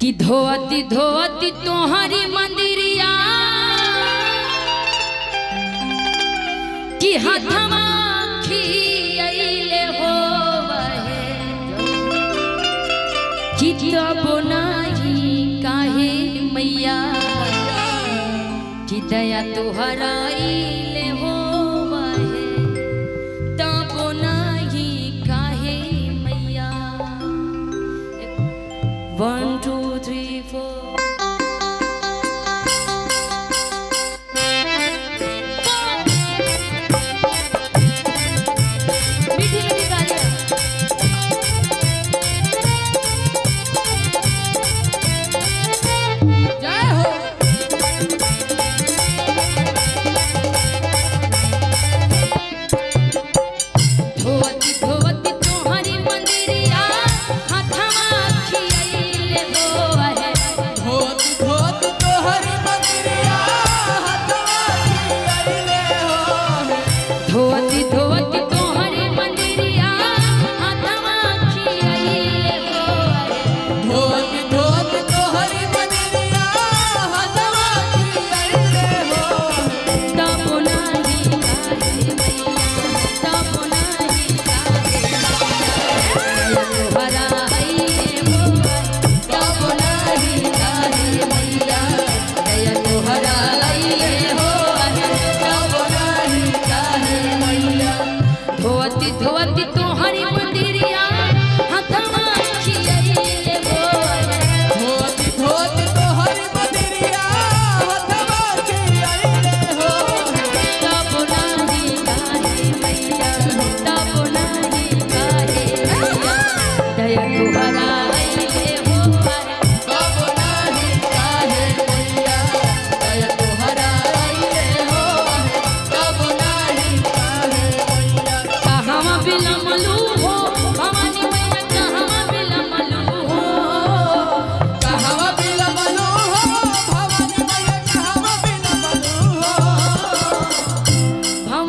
कि धोती धोती तोहरी मंदिरिया कि हाथमा खियाइले हो वहे कि तब नाही काहे मैया कि दया तोहराइले हो वहे तब नाही काहे मैया। 1 2 3 4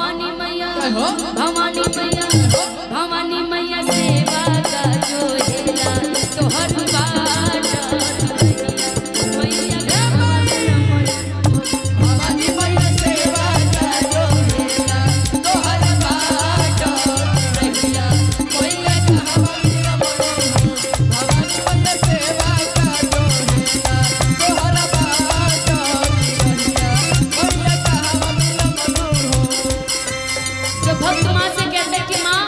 भवानी मैया सेवा का जो हेला तोहर बाट भवानी मैया सेवा का जो हेला तोहर बाट रहिया मैया भवानी मैया सेवा का जो हेला तोहर बाट रहिया मैया भक्त माँ से कहते कि माँ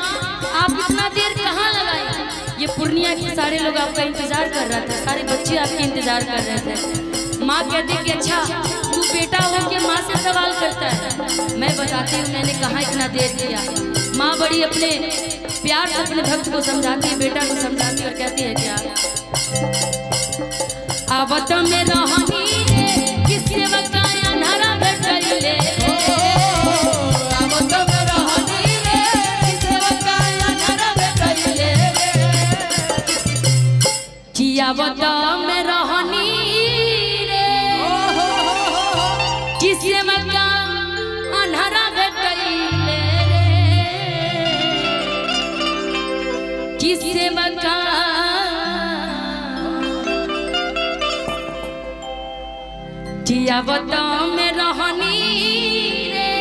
आप इतना देर कहाँ लगाए। ये पूर्णिया के सारे लोग आपका इंतजार कर रहा था, सारे बच्चे आपके इंतजार कर रहे थे। माँ कहते कि अच्छा तू बेटा हो के माँ से सवाल करता है। मैं बताती हूँ मैंने कहाँ इतना देर किया। माँ बड़ी अपने प्यार से अपने भक्त को समझाती है, बेटा को समझाती और कहती है क्या आवत में रहनी किससे बकाया नारा बैठले आवत में रहनी रे किसे मका अन्हरा भेटैले रे किसे मका आवत में रहनी रे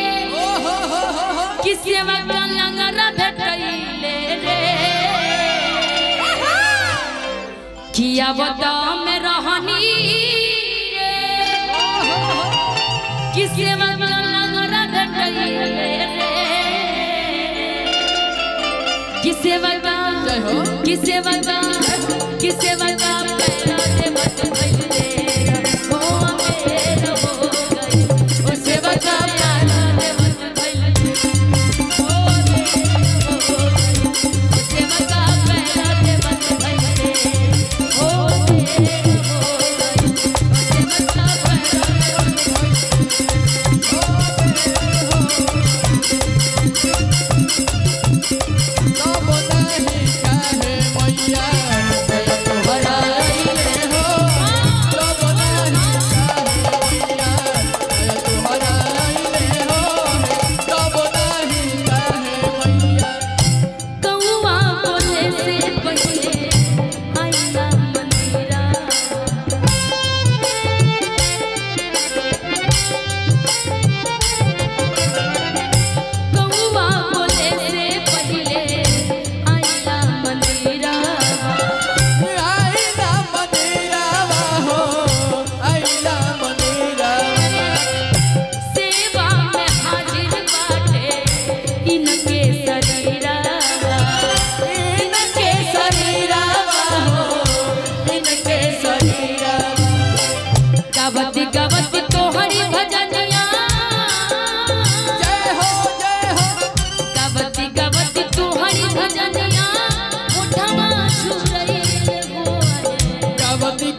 किसे मका लंगरा भेटैले रे आवत में रहनी रे किसे लंगरा भेटैले रे किसे बता किसे बता किसे बता पैरा दे मत भइले हो मेर हो गई ओ से बता पैरा दे मत भइले हो मेर हो गई ओ से बता पैरा दे मत भइले हो मेर हो गई ओ से बता पैरा दे मत भइले हो मेर हो गई। गावती